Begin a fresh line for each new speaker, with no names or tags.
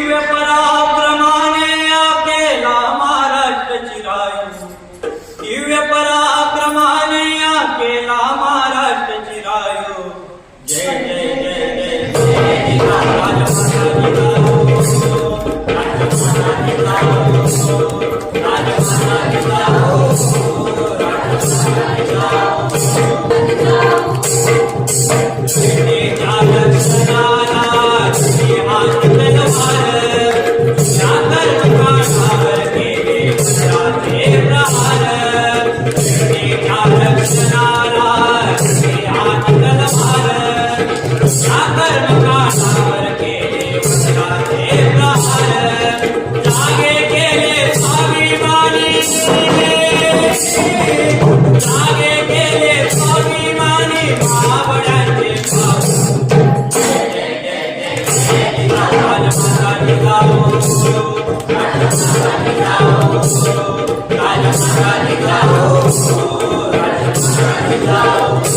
दिव्य पराक्रमाने केला महाराष्ट्र चिरायू, दिव्य पराक्रमाने केला महाराष्ट्र चिरायू. जय जय जय जय जय राजमाता